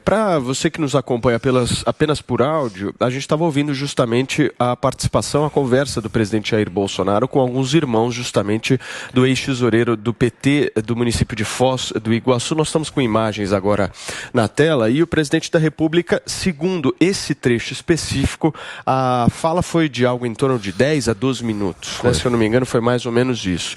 Para você que nos acompanha apenas por áudio, a gente estava ouvindo justamente a participação, a conversa do presidente Jair Bolsonaro com alguns irmãos justamente do ex-tesoureiro do PT do município de Foz do Iguaçu. Nós estamos com imagens agora na tela e o presidente da República, segundo esse trecho específico, a fala foi de algo em torno de 10 a 12 minutos. Né? Se eu não me engano, foi mais ou menos isso.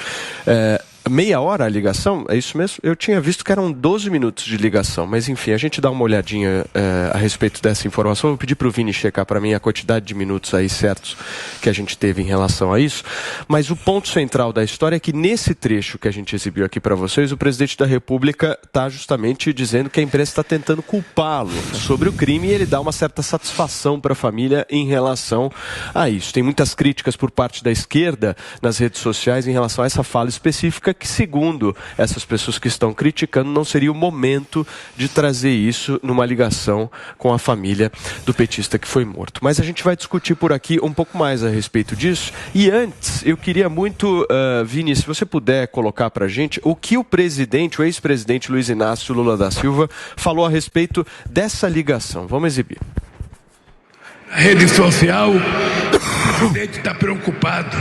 Meia hora a ligação? É isso mesmo? Eu tinha visto que eram 12 minutos de ligação, mas enfim, a gente dá uma olhadinha a respeito dessa informação. Eu vou pedir para o Vini checar para mim a quantidade de minutos aí certos que a gente teve em relação a isso, mas o ponto central da história é que nesse trecho que a gente exibiu aqui para vocês, o presidente da República está justamente dizendo que a imprensa está tentando culpá-lo sobre o crime e ele dá uma certa satisfação para a família em relação a isso. Tem muitas críticas por parte da esquerda nas redes sociais em relação a essa fala específica que, segundo essas pessoas que estão criticando, não seria o momento de trazer isso numa ligação com a família do petista que foi morto. Mas a gente vai discutir por aqui um pouco mais a respeito disso. E antes, eu queria muito, Vini, se você puder colocar para a gente o que o ex-presidente Luiz Inácio Lula da Silva falou a respeito dessa ligação. Vamos exibir. Na rede social, o presidente está preocupado.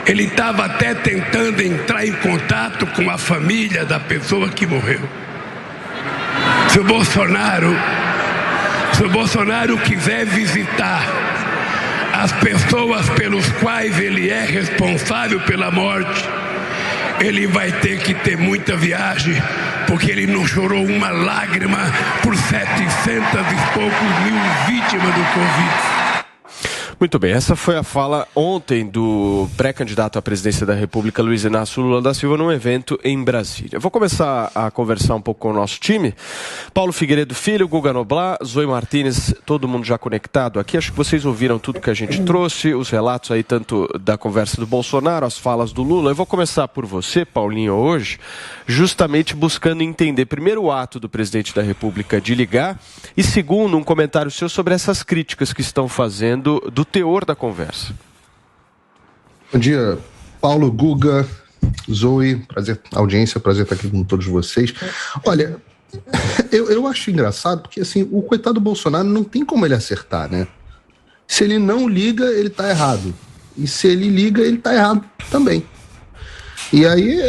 Ele estava até tentando entrar em contato com a família da pessoa que morreu. Se o Bolsonaro quiser visitar as pessoas pelos quais ele é responsável pela morte, ele vai ter que ter muita viagem, porque ele não chorou uma lágrima por 700 e poucos mil vítimas do Covid. Muito bem, essa foi a fala ontem do pré-candidato à presidência da República, Luiz Inácio Lula da Silva, num evento em Brasília. Eu vou começar a conversar um pouco com o nosso time. Paulo Figueiredo Filho, Guga Noblat, Zoe Martínez, todo mundo já conectado aqui. Acho que vocês ouviram tudo que a gente trouxe, os relatos aí tanto da conversa do Bolsonaro, as falas do Lula. Eu vou começar por você, Paulinho, hoje, justamente buscando entender, primeiro, o ato do presidente da República de ligar e, segundo, um comentário seu sobre essas críticas que estão fazendo do teor da conversa. Bom dia, Paulo, Guga, Zoe, prazer, audiência, prazer estar aqui com todos vocês. Olha, eu acho engraçado porque, assim, o coitado do Bolsonaro não tem como ele acertar, né? Se ele não liga, ele tá errado. E se ele liga, ele tá errado também. E aí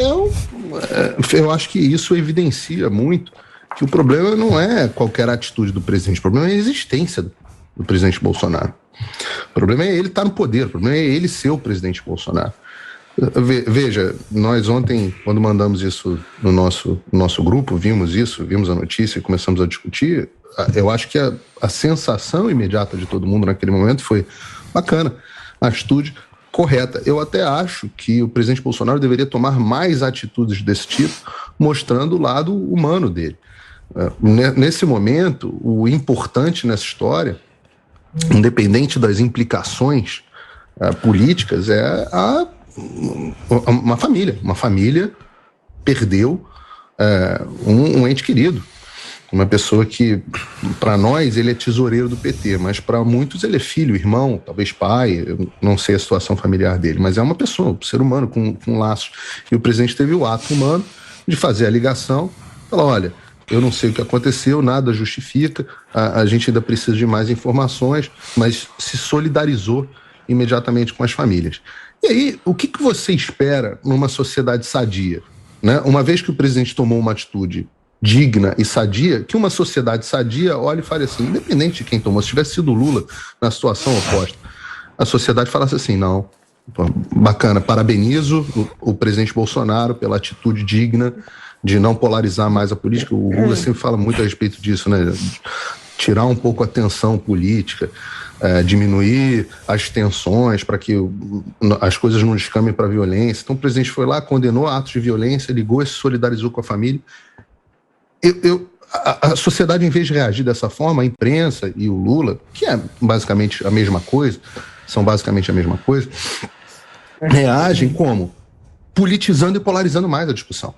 eu acho que isso evidencia muito que o problema não é qualquer atitude do presidente, o problema é a existência do presidente Bolsonaro. O problema é ele estar no poder, o problema é ele ser o presidente Bolsonaro. Veja, nós ontem, quando mandamos isso no nosso grupo, vimos a notícia e começamos a discutir, eu acho que a sensação imediata de todo mundo naquele momento foi bacana, a atitude correta. Eu até acho que o presidente Bolsonaro deveria tomar mais atitudes desse tipo, mostrando o lado humano dele. Nesse momento, o importante nessa história, independente das implicações políticas, é uma família. Uma família perdeu um ente querido. Uma pessoa que, para nós, ele é tesoureiro do PT, mas para muitos ele é filho, irmão, talvez pai, eu não sei a situação familiar dele, mas é uma pessoa, um ser humano com laços. E o presidente teve o ato humano de fazer a ligação, falar, olha, eu não sei o que aconteceu, nada justifica, a gente ainda precisa de mais informações, mas se solidarizou imediatamente com as famílias. E aí, o que você espera numa sociedade sadia? Né? Uma vez que o presidente tomou uma atitude digna e sadia, que uma sociedade sadia olhe e fale assim, independente de quem tomou, se tivesse sido Lula na situação oposta, a sociedade falasse assim, não, bacana, parabenizo o presidente Bolsonaro pela atitude digna de não polarizar mais a política. O Lula sempre fala muito a respeito disso, né? Tirar um pouco a tensão política, diminuir as tensões para que as coisas não descambem para a violência. Então o presidente foi lá, condenou atos de violência, ligou e se solidarizou com a família. A sociedade, em vez de reagir dessa forma, a imprensa e o Lula, que é basicamente a mesma coisa, são basicamente a mesma coisa, reagem como? Politizando e polarizando mais a discussão.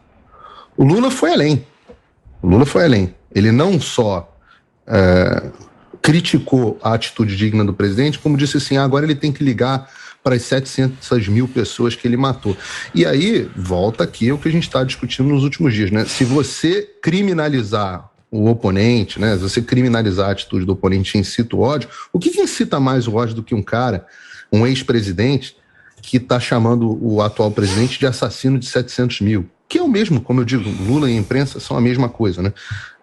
O Lula foi além. Ele não só criticou a atitude digna do presidente, como disse assim, agora ele tem que ligar para as 700 mil pessoas que ele matou. E aí, volta aqui o que a gente está discutindo nos últimos dias, né? Se você criminalizar o oponente, né? Se você criminalizar a atitude do oponente, incita o ódio. O que incita mais o ódio do que um cara, um ex-presidente, que está chamando o atual presidente de assassino de 700 mil? Que é o mesmo, como eu digo, Lula e a imprensa são a mesma coisa, né?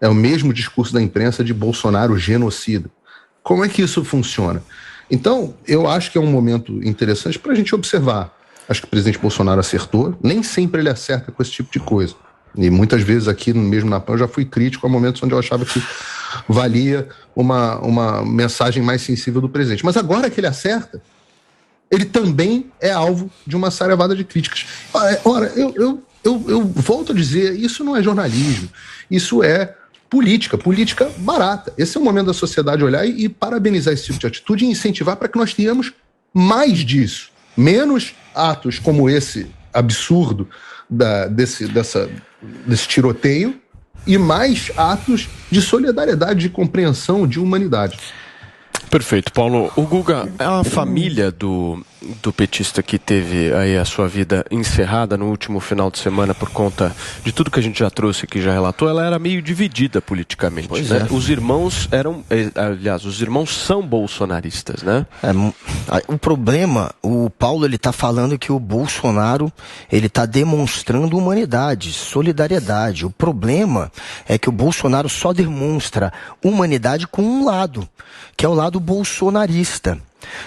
É o mesmo discurso da imprensa de Bolsonaro genocida. Como é que isso funciona? Então, eu acho que é um momento interessante para a gente observar. Acho que o presidente Bolsonaro acertou, nem sempre ele acerta com esse tipo de coisa. E muitas vezes aqui, mesmo na PAN, eu já fui crítico a momentos onde eu achava que valia uma mensagem mais sensível do presidente. Mas agora que ele acerta, ele também é alvo de uma saraivada de críticas. Ora, eu volto a dizer, isso não é jornalismo, isso é política barata. Esse é o momento da sociedade olhar e parabenizar esse tipo de atitude e incentivar para que nós tenhamos mais disso. Menos atos como esse absurdo desse tiroteio e mais atos de solidariedade, de compreensão, de humanidade. Perfeito, Paulo. O Guga, a família do petista que teve aí a sua vida encerrada no último final de semana por conta de tudo que a gente já trouxe aqui, já relatou, ela era meio dividida politicamente, né? Os irmãos os irmãos são bolsonaristas, né? O problema, o Paulo, ele tá falando que o Bolsonaro, ele tá demonstrando humanidade, solidariedade. O problema é que o Bolsonaro só demonstra humanidade com um lado, que é o lado bolsonarista.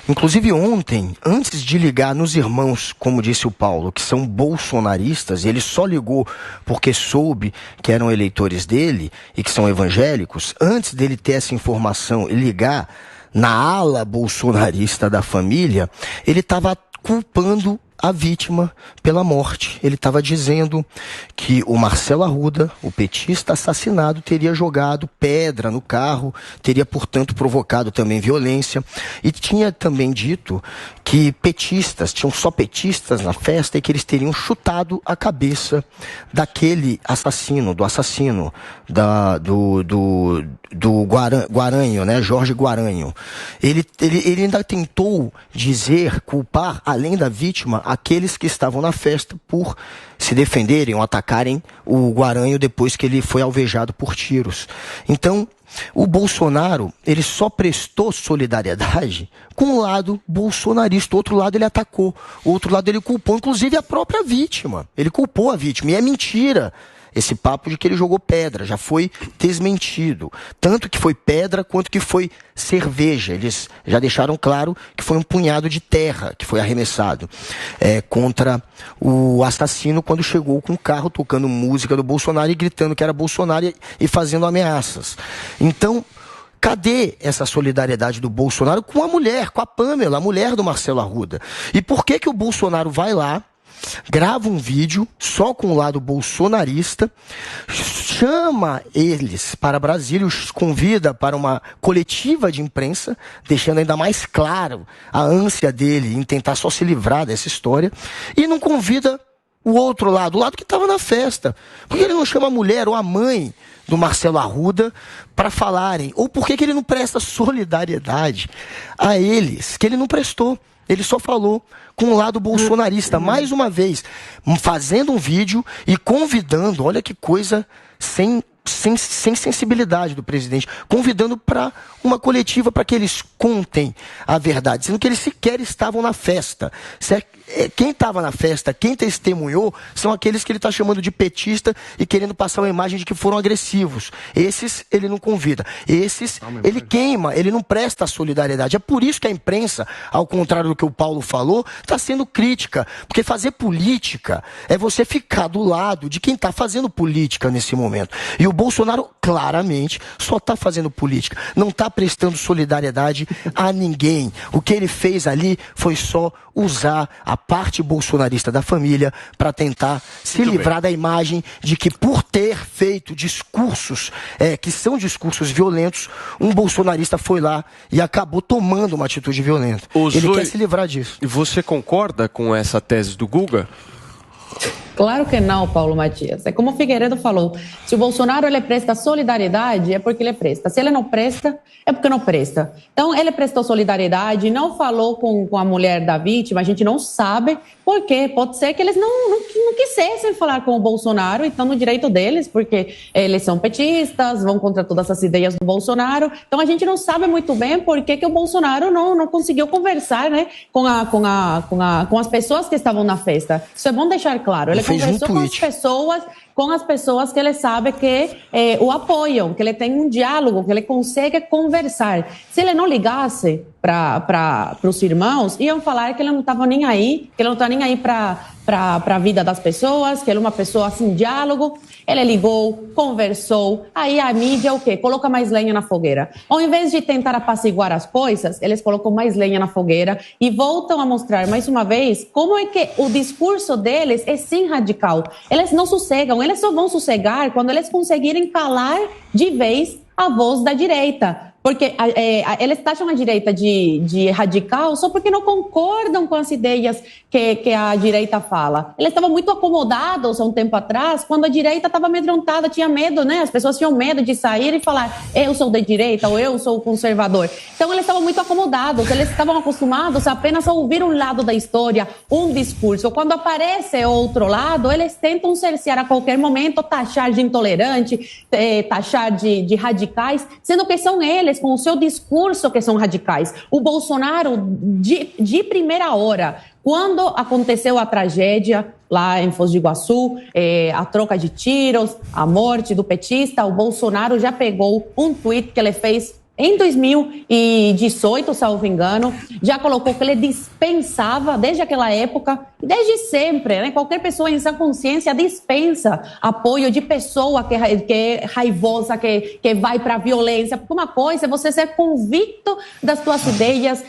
Inclusive ontem, antes de ligar nos irmãos, como disse o Paulo, que são bolsonaristas, e ele só ligou porque soube que eram eleitores dele e que são evangélicos, antes dele ter essa informação e ligar na ala bolsonarista da família, ele estava culpando a vítima pela morte. Ele estava dizendo que o Marcelo Arruda, o petista assassinado, teria jogado pedra no carro, teria, portanto, provocado também violência. E tinha também dito que tinham só petistas na festa e que eles teriam chutado a cabeça daquele assassino, do Guaranho, né? Jorge Guaranho. Ele ainda tentou culpar, além da vítima, aqueles que estavam na festa por se defenderem ou atacarem o Guaranho depois que ele foi alvejado por tiros. Então, o Bolsonaro, ele só prestou solidariedade com o lado bolsonarista. O outro lado ele atacou, o outro lado ele culpou, inclusive a própria vítima. Ele culpou a vítima, e é mentira. Esse papo de que ele jogou pedra já foi desmentido. Tanto que foi pedra quanto que foi cerveja. Eles já deixaram claro que foi um punhado de terra que foi arremessado contra o assassino quando chegou com o carro tocando música do Bolsonaro e gritando que era Bolsonaro e fazendo ameaças. Então, cadê essa solidariedade do Bolsonaro com a mulher, com a Pamela, a mulher do Marcelo Arruda? E por que o Bolsonaro vai lá, grava um vídeo só com o lado bolsonarista, chama eles para Brasília, os convida para uma coletiva de imprensa, deixando ainda mais claro a ânsia dele em tentar só se livrar dessa história, e não convida o outro lado, o lado que estava na festa? Por que ele não chama a mulher ou a mãe do Marcelo Arruda para falarem? Ou por que ele não presta solidariedade a eles, que ele não prestou? Ele só falou com o lado bolsonarista, mais uma vez, fazendo um vídeo e convidando, olha que coisa sem sensibilidade do presidente, convidando para uma coletiva para que eles contem a verdade, sendo que eles sequer estavam na festa. Quem estava na festa, quem testemunhou, são aqueles que ele está chamando de petista e querendo passar uma imagem de que foram agressivos. Esses ele não convida. Esses ele queima, ele não presta solidariedade. É por isso que a imprensa, ao contrário do que o Paulo falou, está sendo crítica. Porque fazer política é você ficar do lado de quem está fazendo política nesse momento. E o Bolsonaro, claramente, só está fazendo política. Não está prestando solidariedade a ninguém. O que ele fez ali foi só usar a parte bolsonarista da família para tentar se livrar da imagem de que, por ter feito discursos que são discursos violentos, um bolsonarista foi lá e acabou tomando uma atitude violenta. Ele quer se livrar disso. E você concorda com essa tese do Guga? Claro que não, Paulo Matias. É como o Figueiredo falou, se o Bolsonaro ele presta solidariedade, é porque ele presta. Se ele não presta, é porque não presta. Então, ele prestou solidariedade, não falou com a mulher da vítima, a gente não sabe por quê. Pode ser que eles não quisessem falar com o Bolsonaro e estão no direito deles, porque eles são petistas, vão contra todas as ideias do Bolsonaro. Então, a gente não sabe muito bem por que o Bolsonaro não conseguiu conversar, né, com as pessoas que estavam na festa. Isso é bom deixar claro. Ele conversou com as pessoas que ele sabe que o apoiam, que ele tem um diálogo, que ele consegue conversar. Se ele não ligasse para os irmãos, iam falar que ele não estava nem aí, que ele não está nem aí para a vida das pessoas, que ele é uma pessoa sem diálogo. Ele ligou, conversou, aí a mídia o quê? Coloca mais lenha na fogueira. Ao invés de tentar apaciguar as coisas, eles colocam mais lenha na fogueira e voltam a mostrar mais uma vez como é que o discurso deles é sim radical. Eles não sossegam, eles só vão sossegar quando eles conseguirem calar de vez a voz da direita. Porque eles taxam a direita de radical só porque não concordam com as ideias que a direita fala. Eles estavam muito acomodados há um tempo atrás, quando a direita estava amedrontada, tinha medo, né? As pessoas tinham medo de sair e falar, eu sou de direita ou eu sou conservador. Então eles estavam muito acomodados, eles estavam acostumados apenas a ouvir um lado da história, um discurso. Quando aparece outro lado, eles tentam cercear a qualquer momento, taxar de intolerante, taxar de radicais, sendo que são eles, com o seu discurso, que são radicais. O Bolsonaro, de primeira hora, quando aconteceu a tragédia lá em Foz do Iguaçu, a troca de tiros, a morte do petista, o Bolsonaro já pegou um tweet que ele fez em 2018, salvo engano, já colocou que ele dispensava, desde aquela época, desde sempre, né? Qualquer pessoa em sã consciência dispensa apoio de pessoa que é raivosa, que vai para a violência. Porque uma coisa é você ser convicto das suas ideias,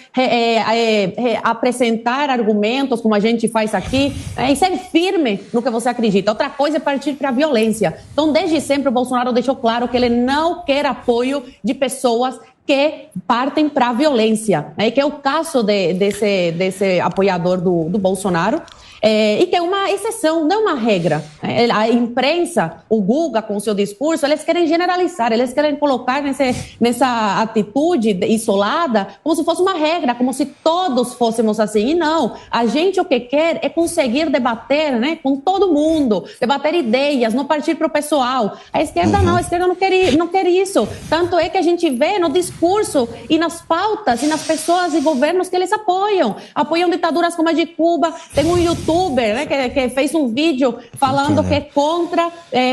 apresentar argumentos, como a gente faz aqui, e ser firme no que você acredita. Outra coisa é partir para a violência. Então, desde sempre, o Bolsonaro deixou claro que ele não quer apoio de pessoas que partem para a violência, né? Que é o caso desse apoiador do Bolsonaro, e que é uma exceção, não uma regra. A imprensa, o Guga, com o seu discurso, eles querem generalizar, eles querem colocar nessa atitude isolada como se fosse uma regra, como se todos fôssemos assim. E não, a gente o que quer é conseguir debater, né, com todo mundo, debater ideias, não partir para o pessoal. A esquerda não, a esquerda não quer isso. Tanto é que a gente vê no discurso e nas pautas e nas pessoas e governos que eles apoiam ditaduras como a de Cuba. Tem um youtuber, né, que fez um vídeo falando que é contra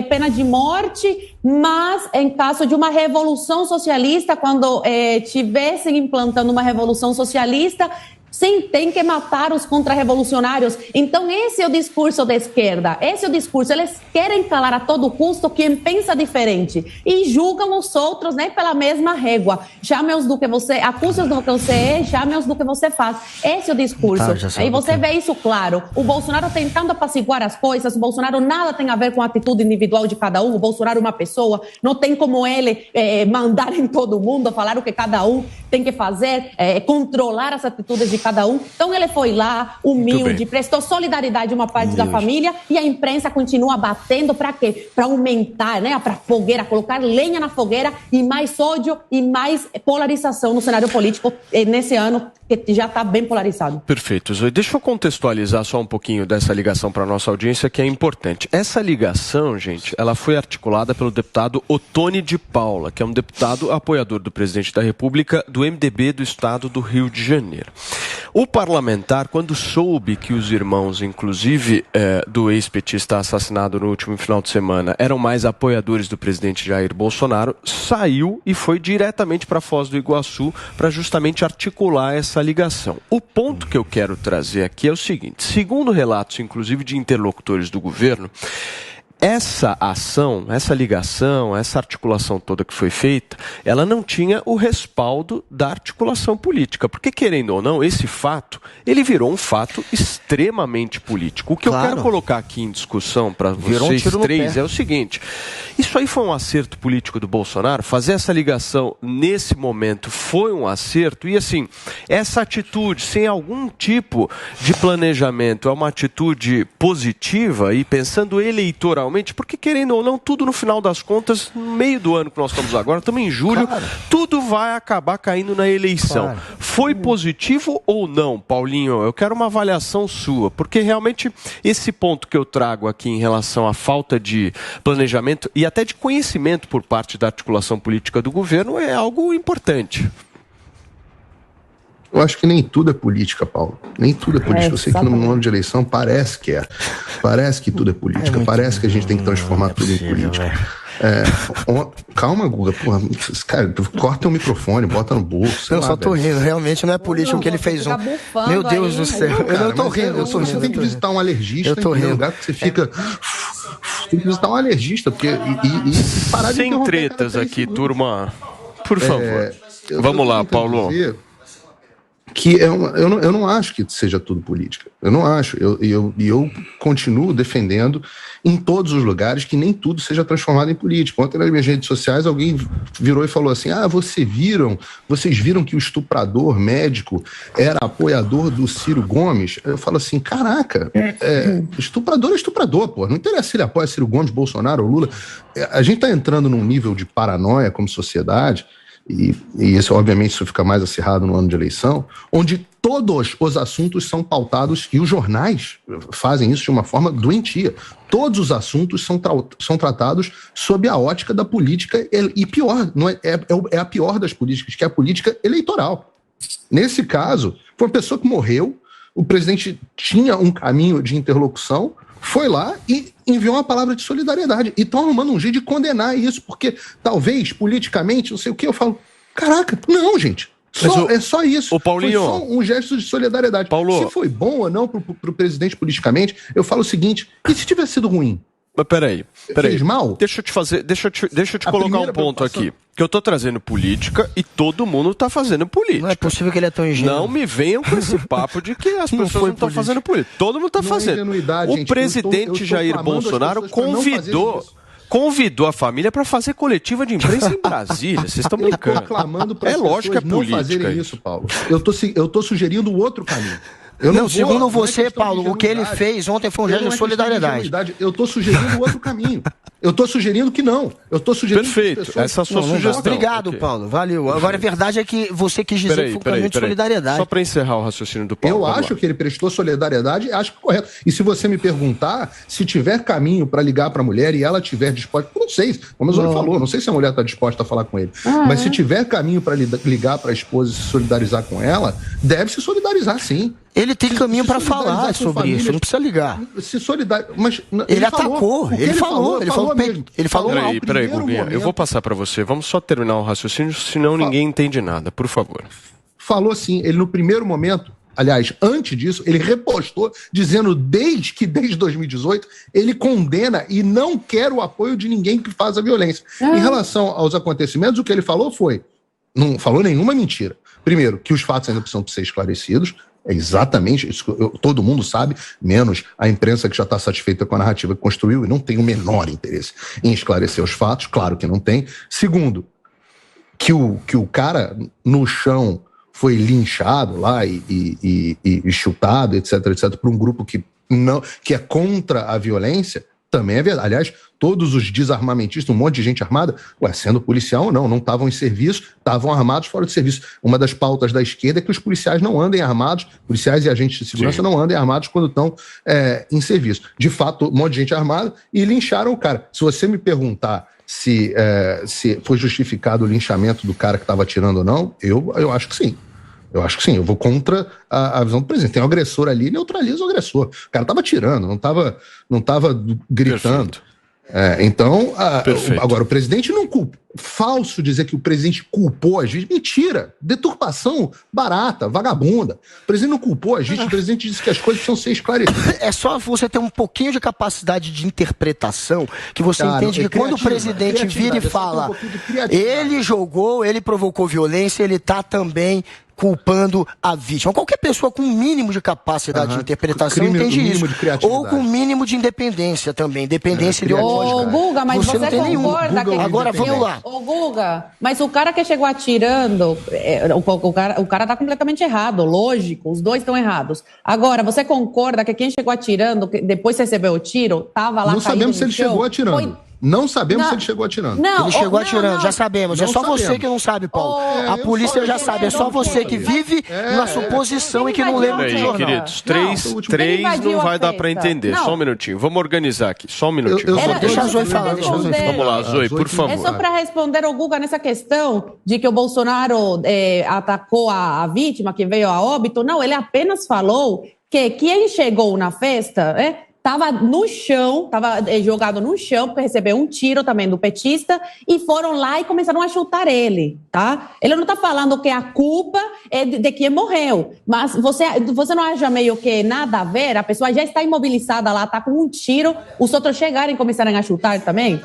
pena de morte, mas em caso de uma revolução socialista, quando estivessem implantando uma revolução socialista, sim, tem que matar os contra-revolucionários. Então, esse é o discurso da esquerda. Esse é o discurso. Eles querem calar a todo custo quem pensa diferente. E julgam os outros, né, pela mesma régua. Chame-os do que você... Acuse-os do que você é, chame-os do que você faz. Esse é o discurso. E você vê isso claro. O Bolsonaro tentando apaciguar as coisas. O Bolsonaro nada tem a ver com a atitude individual de cada um. O Bolsonaro é uma pessoa. Não tem como ele mandar em todo mundo, falar o que cada um tem que fazer, controlar as atitudes de cada um. Então ele foi lá, humilde, prestou solidariedade a uma parte da família, e a imprensa continua batendo para quê? Para aumentar, né? Para fogueira, colocar lenha na fogueira e mais ódio e mais polarização no cenário político nesse ano que já está bem polarizado. Perfeito, Zoe. Deixa eu contextualizar só um pouquinho dessa ligação para a nossa audiência, que é importante. Essa ligação, gente, ela foi articulada pelo deputado Ottoni de Paula, que é um deputado apoiador do presidente da República do MDB do estado do Rio de Janeiro. O parlamentar, quando soube que os irmãos, inclusive do ex-petista assassinado no último final de semana, eram mais apoiadores do presidente Jair Bolsonaro, saiu e foi diretamente para Foz do Iguaçu para justamente articular essa ligação. O ponto que eu quero trazer aqui é o seguinte: segundo relatos, inclusive, de interlocutores do governo, essa ação, essa ligação, essa articulação toda que foi feita, ela não tinha o respaldo da articulação política. Porque, querendo ou não, esse fato, ele virou um fato extremamente político. O que eu quero colocar aqui em discussão para vocês três é o seguinte: isso aí foi um acerto político do Bolsonaro? Fazer essa ligação nesse momento foi um acerto? E assim, essa atitude, sem algum tipo de planejamento, é uma atitude positiva e pensando eleitoralmente? Porque, querendo ou não, tudo no final das contas, no meio do ano que nós estamos agora, estamos em julho, tudo vai acabar caindo na eleição. Foi positivo ou não, Paulinho? Eu quero uma avaliação sua, porque realmente esse ponto que eu trago aqui em relação à falta de planejamento e até de conhecimento por parte da articulação política do governo é algo importante. Eu acho que nem tudo é política, Paulo. Nem tudo é política. Eu sei que no ano de eleição parece que é. Parece que tudo é política. Parece que a gente tem que transformar tudo em política. Calma, Guga. Porra, cara, corta o microfone, bota no bolso. Eu só tô rindo. Realmente não é político o que ele fez ontem. Meu Deus do céu. Eu não tô rindo. Você tem que visitar um alergista. Eu tô rindo. Um lugar que você fica... Tem que visitar um alergista. Porque, e parar de sem tretas aqui, turma. Por favor. Vamos lá, Paulo. Que eu não acho que seja tudo política. Eu não acho. Eu continuo defendendo em todos os lugares que nem tudo seja transformado em política. Ontem nas minhas redes sociais alguém virou e falou assim: vocês viram que o estuprador médico era apoiador do Ciro Gomes? Eu falo assim, caraca, estuprador é estuprador, pô. Não interessa se ele apoia Ciro Gomes, Bolsonaro ou Lula. A gente tá entrando num nível de paranoia como sociedade. E isso, obviamente, isso fica mais acirrado no ano de eleição, onde todos os assuntos são pautados, e os jornais fazem isso de uma forma doentia. Todos os assuntos são tratados sob a ótica da política, e pior, não é a pior das políticas, que é a política eleitoral. Nesse caso, foi uma pessoa que morreu, o presidente tinha um caminho de interlocução, foi lá e enviou uma palavra de solidariedade. E estão arrumando um jeito de condenar isso, porque talvez, politicamente, não sei o que, eu falo, caraca, não, gente. É só isso. Paulinho, foi só um gesto de solidariedade. Paulo, se foi bom ou não pro presidente politicamente, eu falo o seguinte, e se tivesse sido ruim? Mas peraí. Fez mal? Deixa eu te colocar um ponto aqui. Que eu tô trazendo política e todo mundo tá fazendo política. Não é possível que ele é tão ingênuo. Não me venham com esse papo de que as pessoas não estão fazendo política. Todo mundo tá fazendo. O presidente Jair Bolsonaro convidou a família para fazer coletiva de imprensa em Brasília. Vocês estão brincando. Eu tô clamando para lógico que é política. Não fazerem isso, Paulo. Eu tô sugerindo o outro caminho. Segundo você, Paulo, o que ele fez ontem foi um gesto de solidariedade. Eu estou sugerindo o outro caminho. Eu estou sugerindo que não. Eu estou sugerindo Perfeito. Essa é a sua sugestão. Obrigado, okay. Paulo. Valeu. Agora, a verdade é que você quis dizer que foi um caminho de solidariedade. Só para encerrar o raciocínio do Paulo. Eu acho que ele prestou solidariedade e acho que é correto. E se você me perguntar, se tiver caminho para ligar para a mulher e ela tiver disposta, eu não sei, como a Zoe falou, não sei se a mulher está disposta a falar com ele. Mas se tiver caminho para ligar para a esposa e se solidarizar com ela, deve se solidarizar sim. Ele tem caminho para falar sobre isso, não precisa ligar. Se solidarizar, mas ele atacou, ele falou mal. Peraí, Guguinha, eu vou passar para você. Vamos só terminar o raciocínio, senão ninguém entende nada, por favor. Falou sim, ele no primeiro momento, aliás, antes disso, ele repostou dizendo desde 2018 ele condena e não quer o apoio de ninguém que faz a violência. Em relação aos acontecimentos, o que ele falou foi, não falou nenhuma mentira. Primeiro, que os fatos ainda precisam ser esclarecidos. É exatamente isso que todo mundo sabe, menos a imprensa que já está satisfeita com a narrativa que construiu e não tem o menor interesse em esclarecer os fatos, claro que não tem. Segundo, que o cara no chão foi linchado lá e chutado, etc, por um grupo que é contra a violência, também é verdade. Aliás, todos os desarmamentistas, um monte de gente armada, sendo policial ou não estavam em serviço, estavam armados fora de serviço. Uma das pautas da esquerda é que os policiais não andem armados, policiais e agentes de segurança não andem armados quando estão em serviço. De fato, um monte de gente armada e lincharam o cara. Se você me perguntar se foi justificado o linchamento do cara que estava atirando ou não, eu acho que sim. Eu acho que sim, eu vou contra a visão do presidente. Tem um agressor ali, neutraliza o agressor. O cara estava atirando, não estava gritando. Então, agora, o presidente não culpa. Falso dizer que o presidente culpou a gente. Mentira. Deturpação barata, vagabunda. O presidente não culpou a gente, o presidente disse que as coisas precisam ser esclarecidas. É só você ter um pouquinho de capacidade de interpretação que você entende que quando o presidente vira e fala ele jogou, ele provocou violência, ele está também culpando a vítima. Qualquer pessoa com um mínimo de capacidade de interpretação entende isso. Ou com um mínimo de independência também. Independência ideológica. Ô, Guga, mas você concorda que... Agora, vamos lá. Ô, Guga, mas o cara que chegou atirando, o cara tá completamente errado, lógico, os dois estão errados. Agora, você concorda que quem chegou atirando, depois recebeu o tiro, tava lá Não sabemos se ele chegou atirando. Não sabemos se ele chegou atirando. Ele chegou atirando, já sabemos. É só você que não sabe, Paulo. A polícia já sabe. É só você que vive na suposição e que não lembra do jornal. Queridos, três não vai dar para entender. Só um minutinho. Vamos organizar aqui. Só um minutinho. Deixa a Zoe falar. Vamos lá, Zoe, por favor. É só para responder ao Guga nessa questão de que o Bolsonaro atacou a vítima que veio a óbito. Não, ele apenas falou que quem chegou na festa... Estava no chão, estava jogado no chão, porque recebeu um tiro também do petista, e foram lá e começaram a chutar ele, tá? Ele não está falando que a culpa é de quem morreu, mas você não acha meio que nada a ver? A pessoa já está imobilizada lá, está com um tiro, os outros chegarem e começarem a chutar também?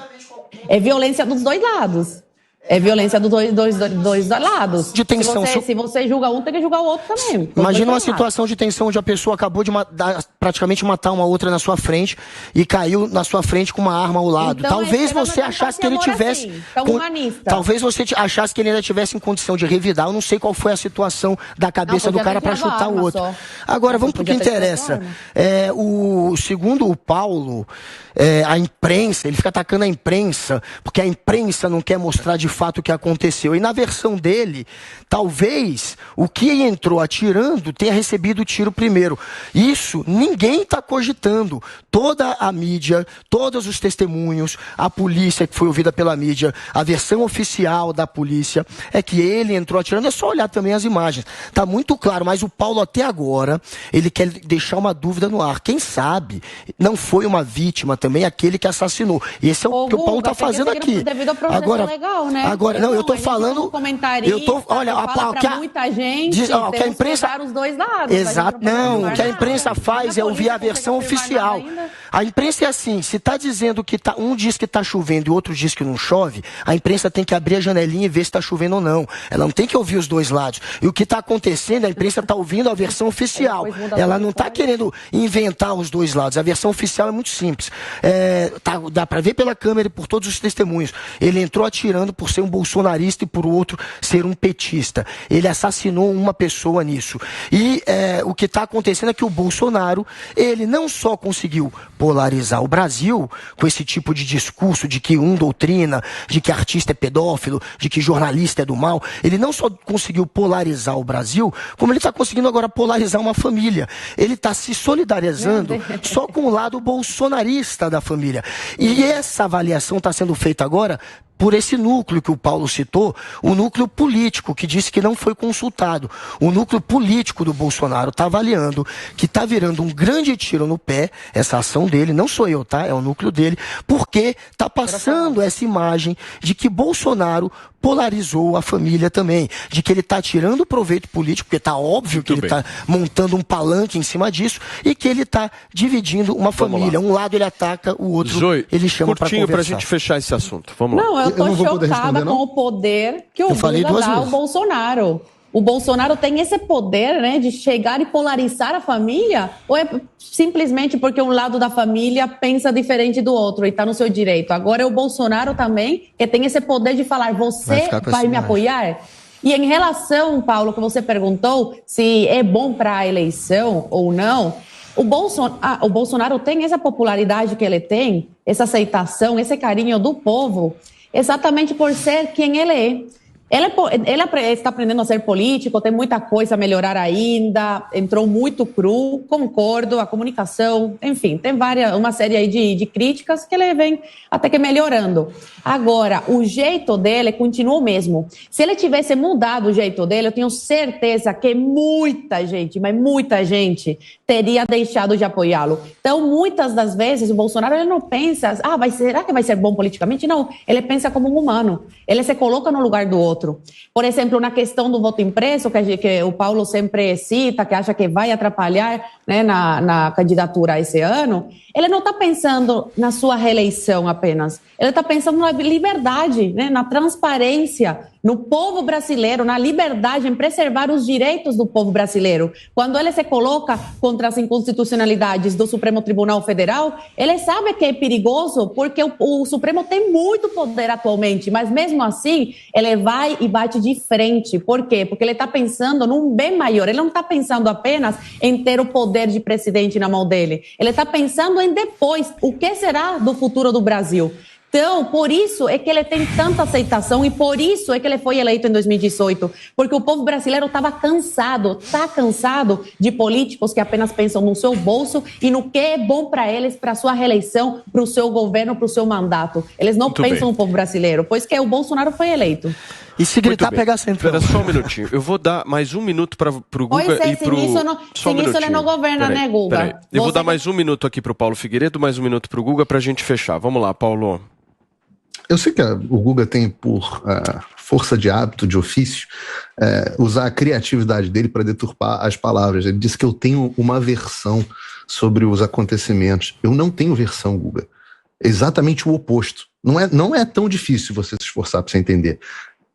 É violência dos dois lados. É violência dos dois lados. De tensão. Se você julga um, tem que julgar o outro também. Imagina uma situação de tensão onde a pessoa acabou de praticamente matar uma outra na sua frente e caiu na sua frente com uma arma ao lado. Então, talvez você achasse que ele tivesse... Talvez você achasse que ele ainda tivesse em condição de revidar. Eu não sei qual foi a situação da cabeça do cara para chutar o outro. Agora, vamos pro que interessa. Segundo o Paulo, a imprensa, ele fica atacando a imprensa, porque a imprensa não quer mostrar de fato o que aconteceu. E na versão dele, talvez o que entrou atirando tenha recebido o tiro primeiro. Isso ninguém está cogitando. Toda a mídia, todos os testemunhos, a polícia que foi ouvida pela mídia, a versão oficial da polícia é que ele entrou atirando. É só olhar também as imagens. Está muito claro, mas o Paulo até agora, ele quer deixar uma dúvida no ar. Quem sabe não foi uma vítima também aquele que assassinou. E esse é o que o Paulo está fazendo aqui. Agora, legal, né? Agora, não, eu tô falando. Olha, pra muita gente, que a imprensa. Os dois lados, exato, não. O que a imprensa faz é ouvir a versão oficial. A imprensa é assim: se tá dizendo que um diz que tá chovendo e o outro diz que não chove, a imprensa tem que abrir a janelinha e ver se tá chovendo ou não. Ela não tem que ouvir os dois lados. E o que tá acontecendo, a imprensa tá ouvindo a versão oficial. Ela não tá querendo inventar os dois lados. A versão oficial é muito simples. Dá pra ver pela câmera e por todos os testemunhos. Ele entrou atirando por ser um bolsonarista e por outro ser um petista. Ele assassinou uma pessoa nisso. E o que está acontecendo é que o Bolsonaro, ele não só conseguiu polarizar o Brasil com esse tipo de discurso de que doutrina, de que artista é pedófilo, de que jornalista é do mal, ele não só conseguiu polarizar o Brasil, como ele está conseguindo agora polarizar uma família. Ele está se solidarizando só com o lado bolsonarista da família. E essa avaliação está sendo feita agora por esse núcleo que o Paulo citou, o núcleo político, que disse que não foi consultado. O núcleo político do Bolsonaro está avaliando que está virando um grande tiro no pé, essa ação dele, não sou eu, tá? É o núcleo dele, porque está passando essa imagem de que Bolsonaro polarizou a família também, de que ele está tirando proveito político, porque está óbvio que ele está montando um palanque em cima disso, e que ele está dividindo uma família. Um lado ele ataca, o outro Zoe, ele chama para conversar. Curtinho para a gente fechar esse assunto. Vamos lá. Não, eu tô chocada com o poder que o Lula dá ao Bolsonaro. O Bolsonaro tem esse poder, né, de chegar e polarizar a família? Ou é simplesmente porque um lado da família pensa diferente do outro e está no seu direito? Agora é o Bolsonaro também que tem esse poder de falar, você vai me apoiar? E em relação, Paulo, que você perguntou se é bom para a eleição ou não, o Bolsonaro tem essa popularidade que ele tem, essa aceitação, esse carinho do povo, exatamente por ser quem ele é. Ele está aprendendo a ser político, tem muita coisa a melhorar ainda, entrou muito cru, concordo, a comunicação, enfim, tem uma série aí de críticas que ele vem até que melhorando. Agora, o jeito dele continua o mesmo. Se ele tivesse mudado o jeito dele, eu tenho certeza que muita gente, mas muita gente, teria deixado de apoiá-lo. Então, muitas das vezes, o Bolsonaro ele não pensa, será que vai ser bom politicamente? Não, ele pensa como um humano. Ele se coloca no lugar do outro. Por exemplo, na questão do voto impresso, que o Paulo sempre cita, que acha que vai atrapalhar, né, na candidatura esse ano, ele não está pensando na sua reeleição apenas. Ele está pensando na liberdade, né, na transparência, no povo brasileiro, na liberdade, em preservar os direitos do povo brasileiro. Quando ele se coloca contra as inconstitucionalidades do Supremo Tribunal Federal, ele sabe que é perigoso, porque o Supremo tem muito poder atualmente, mas mesmo assim, ele vai e bate de frente. Por quê? Porque ele está pensando num bem maior. Ele não está pensando apenas em ter o poder de presidente na mão dele. Ele está pensando em depois, o que será do futuro do Brasil. Então, por isso é que ele tem tanta aceitação e por isso é que ele foi eleito em 2018, porque o povo brasileiro está cansado de políticos que apenas pensam no seu bolso e no que é bom para eles, para a sua reeleição, para o seu governo, para o seu mandato. Eles não pensam no povo brasileiro, pois que o Bolsonaro foi eleito. E se gritar, pegar centrão. Espera só um minutinho. Eu vou dar mais um minuto para o Guga e para o... Sem isso ele não governa, né, Guga? Eu vou dar mais um minuto aqui para o Paulo Figueiredo, mais um minuto para o Guga para a gente fechar. Vamos lá, Paulo. Eu sei que o Guga tem, por força de hábito, de ofício, usar a criatividade dele para deturpar as palavras. Ele disse que eu tenho uma versão sobre os acontecimentos. Eu não tenho versão, Guga. Exatamente o oposto. Não é tão difícil você se esforçar para você entender.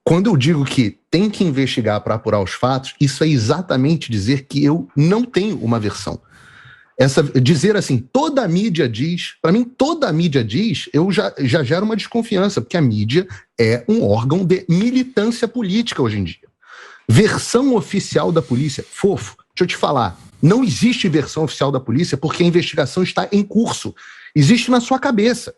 Quando eu digo que tem que investigar para apurar os fatos, isso é exatamente dizer que eu não tenho uma versão. Dizer assim, toda a mídia diz, para mim toda a mídia diz, eu já gero uma desconfiança, porque a mídia é um órgão de militância política hoje em dia. Versão oficial da polícia, fofo, deixa eu te falar, não existe versão oficial da polícia porque a investigação está em curso, existe na sua cabeça.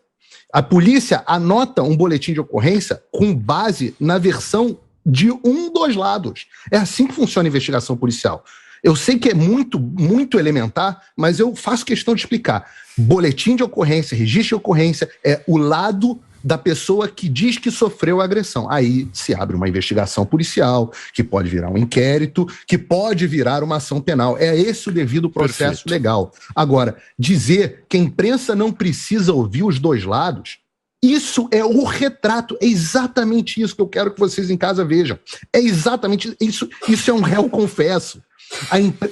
A polícia anota um boletim de ocorrência com base na versão de um dos lados. É assim que funciona a investigação policial. Eu sei que é muito, muito elementar, mas eu faço questão de explicar. Boletim de ocorrência, registro de ocorrência, é o lado da pessoa que diz que sofreu agressão. Aí se abre uma investigação policial, que pode virar um inquérito, que pode virar uma ação penal. É esse o devido processo legal. Agora, dizer que a imprensa não precisa ouvir os dois lados, isso é o retrato, é exatamente isso que eu quero que vocês em casa vejam. É exatamente isso. Isso é um réu confesso.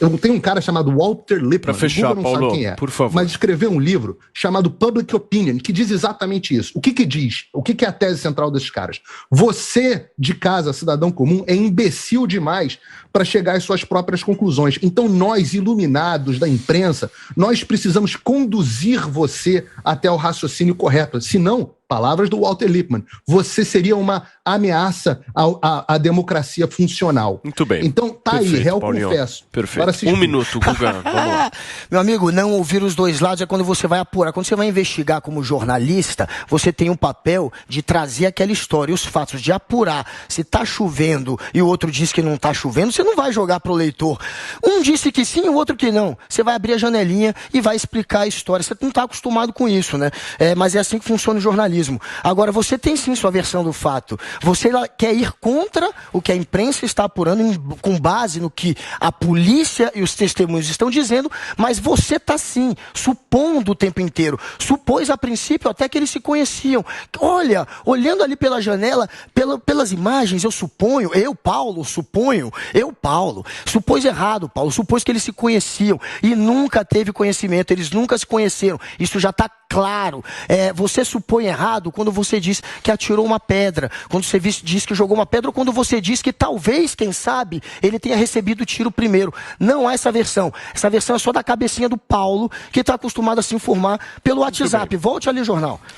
Eu tenho um cara chamado Walter Lippmann, para fechar, não Paulo, sabe quem é, por favor. Mas escreveu um livro chamado Public Opinion, que diz exatamente isso. O que diz? O que é a tese central desses caras? Você, de casa, cidadão comum, é imbecil demais para chegar às suas próprias conclusões. Então nós, iluminados da imprensa, nós precisamos conduzir você até o raciocínio correto. Senão, palavras do Walter Lippmann, você seria uma ameaça à democracia funcional. Muito bem. Então tá Perfeito, aí, réu Paulinho. confesso. Perfeito. Um minuto, Guga. Vamos lá. Meu amigo, não ouvir os dois lados é quando você vai apurar. Quando você vai investigar como jornalista, você tem um papel de trazer aquela história, os fatos, de apurar. Se tá chovendo e o outro diz que não tá chovendo, você não vai jogar pro leitor. Um disse que sim, o outro que não. Você vai abrir a janelinha e vai explicar a história. Você não tá acostumado com isso, né? Mas é assim que funciona o jornalismo. Agora, você tem sim sua versão do fato. Você quer ir contra o que a imprensa está apurando com base no que a polícia e os testemunhos estão dizendo, mas você está sim supondo o tempo inteiro. Supôs a princípio até que eles se conheciam. Olha, olhando ali pela janela, pelas imagens, eu Paulo, supôs errado, Paulo, supôs que eles se conheciam e nunca teve conhecimento, eles nunca se conheceram. Isso já está claro. Você supõe errado quando você diz que atirou uma pedra, quando você diz que jogou uma pedra, ou quando você diz que talvez, quem sabe, ele tenha recebido o tiro primeiro. Não há essa versão. Essa versão é só da cabecinha do Paulo, que está acostumado a se informar pelo WhatsApp. Volte ali, jornal.